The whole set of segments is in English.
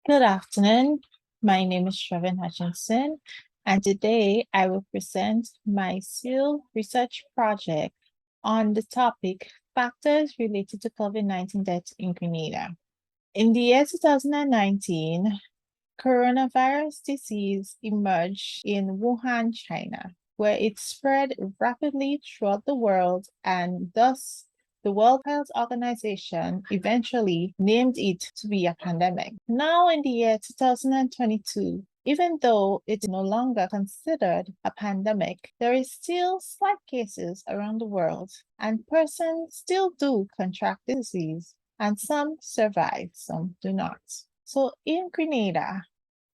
Good afternoon. My name is Trevin Hutchinson, and today I will present my CILE research project on the topic factors related to COVID-19 deaths in Grenada. In the year 2019, coronavirus disease emerged in Wuhan, China, where it spread rapidly throughout the world, and thus the World Health Organization eventually named it to be a pandemic. Now, in the year 2022, even though it is no longer considered a pandemic, there is still slight cases around the world, and persons still do contract the disease, and some survive, some do not. So in Grenada,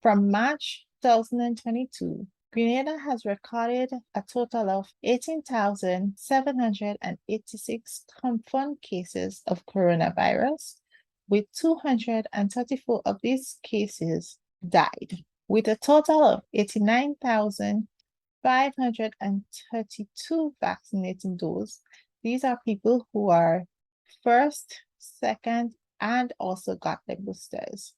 from March 2022, Grenada has recorded a total of 18,786 confirmed cases of coronavirus, with 234 of these cases died, with a total of 89,532 vaccinated doses. These are people who are first, second, and also got their boosters,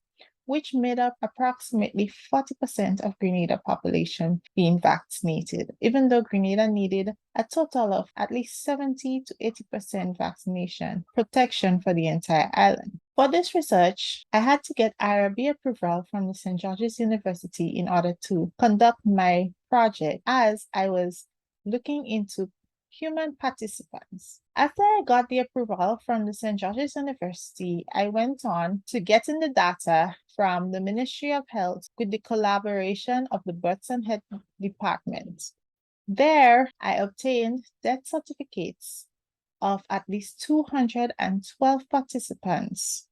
which made up approximately 40% of Grenada population being vaccinated, even though Grenada needed a total of at least 70 to 80% vaccination protection for the entire island. For this research, I had to get IRB approval from the St. George's University in order to conduct my project, as I was looking into human participants. After I got the approval from the St. George's University, I went on to getting the data from the Ministry of Health with the collaboration of the Births and Health Department. There, I obtained death certificates of at least 212 participants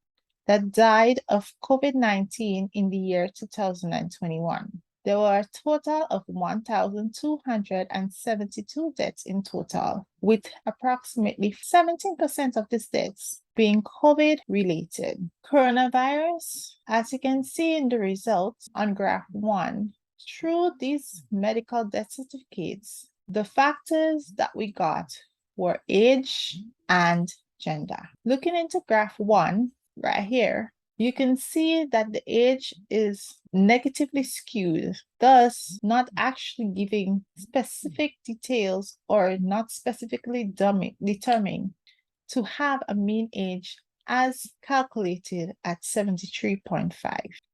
that died of COVID-19 in the year 2021. There were a total of 1,272 deaths in total, with approximately 17% of these deaths being COVID-related. Coronavirus, as you can see in the results on graph 1, through these medical death certificates, the factors that we got were age and gender. Looking into graph 1 right here, you can see that the age is negatively skewed, thus not actually giving specific details or not specifically determining to have a mean age as calculated at 73.5.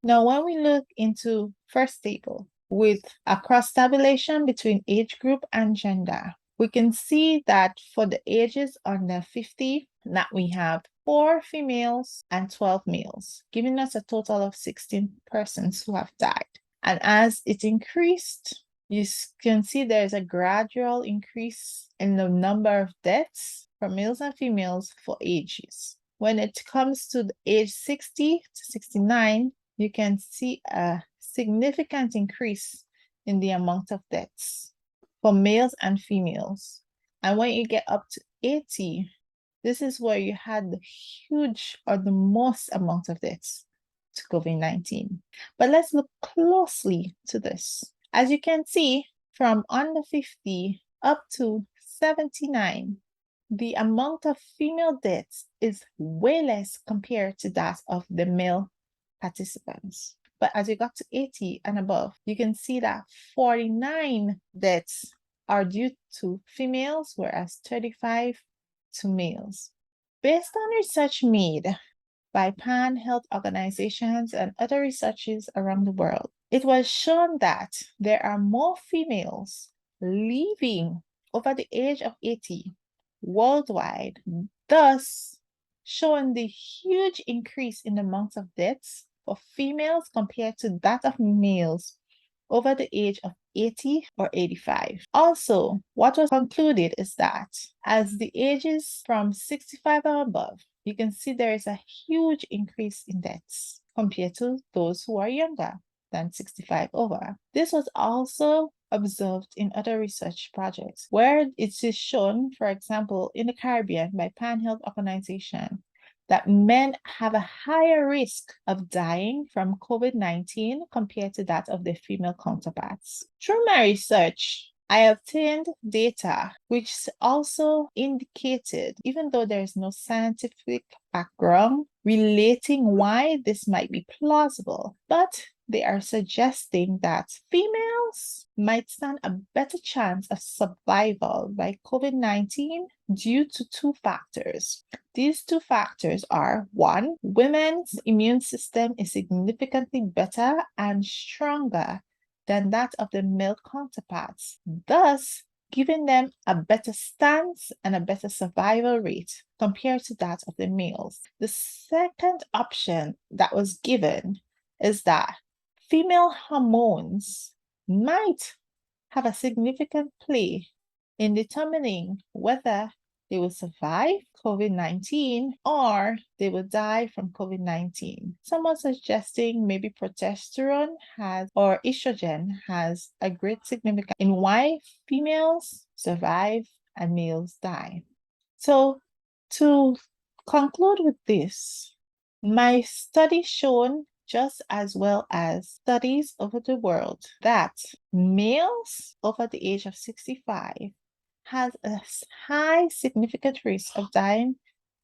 Now, when we look into first table with a cross tabulation between age group and gender, we can see that for the ages under 50, that we have 4 females and 12 males, giving us a total of 16 persons who have died. And as it increased, you can see there's a gradual increase in the number of deaths for males and females for ages. When it comes to the age 60 to 69, you can see a significant increase in the amount of deaths for males and females. And when you get up to 80, this is where you had the huge or the most amount of deaths to COVID-19. But let's look closely to this. As you can see, from under 50 up to 79, the amount of female deaths is way less compared to that of the male participants. But as you got to 80 and above, you can see that 49 deaths are due to females, whereas 35 to males. Based on research made by pan health organizations and other researchers around the world, it was shown that there are more females living over the age of 80 worldwide, thus showing the huge increase in the amount of deaths for females compared to that of males over the age of 80 or 85. Also, what was concluded is that as the ages from 65 and above, you can see there is a huge increase in deaths compared to those who are younger than 65 over. This was also observed in other research projects where it is shown, for example, in the Caribbean by Pan Health Organization, that men have a higher risk of dying from COVID-19 compared to that of their female counterparts. Through my research, I obtained data which also indicated, even though there is no scientific background relating why this might be plausible, but they are suggesting that females might stand a better chance of survival by COVID-19 due to two factors. These two factors are: one, women's immune system is significantly better and stronger than that of the male counterparts, thus giving them a better stance and a better survival rate compared to that of the males. The second option that was given is that female hormones might have a significant play in determining whether they will survive COVID-19 or they will die from COVID-19. Someone suggesting maybe progesterone or estrogen has a great significance in why females survive and males die. So to conclude with this, my study shown, just as well as studies over the world, that males over the age of 65 has a high significant risk of dying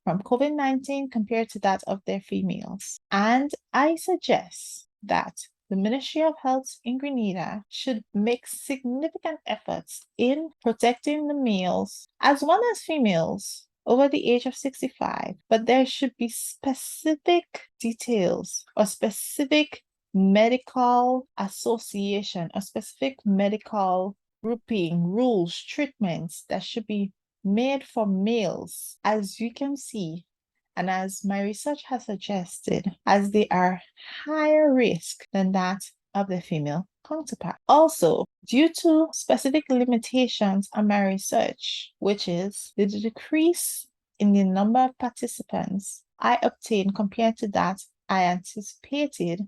from COVID-19 compared to that of their females. And I suggest that the Ministry of Health in Grenada should make significant efforts in protecting the males as well as females over the age of 65, but there should be specific details or specific medical association or specific medical grouping, rules, treatments that should be made for males, as you can see, and as my research has suggested, as they are higher risk than that of the female counterpart. Also, due to specific limitations on my research, which is the decrease in the number of participants I obtained compared to that I anticipated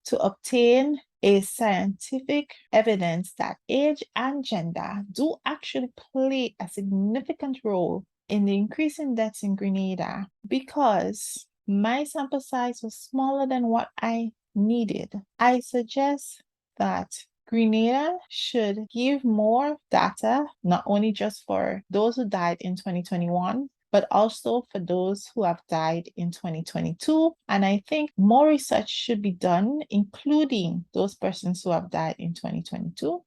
to obtain a scientific evidence that age and gender do actually play a significant role in the increase in deaths in Grenada, because my sample size was smaller than what I needed. I suggest that Grenada should give more data, not only just for those who died in 2021, but also for those who have died in 2022. And I think more research should be done, including those persons who have died in 2022,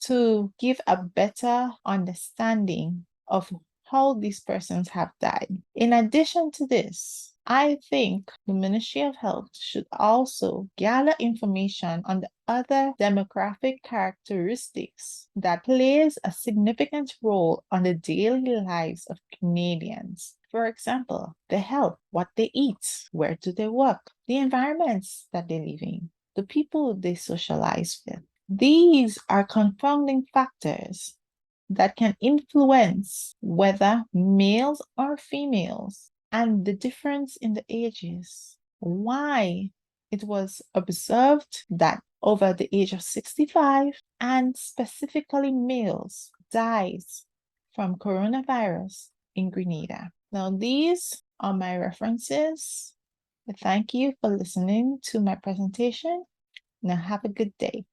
to give a better understanding of how these persons have died. In addition to this, I think the Ministry of Health should also gather information on the other demographic characteristics that plays a significant role on the daily lives of Canadians. For example, their health, what they eat, where do they work, the environments that they live in, the people they socialize with. These are confounding factors that can influence whether males or females, and the difference in the ages. Why it was observed that over the age of 65, and specifically males, dies from coronavirus in Grenada. Now, these are my references. Thank you for listening to my presentation. Now, have a good day.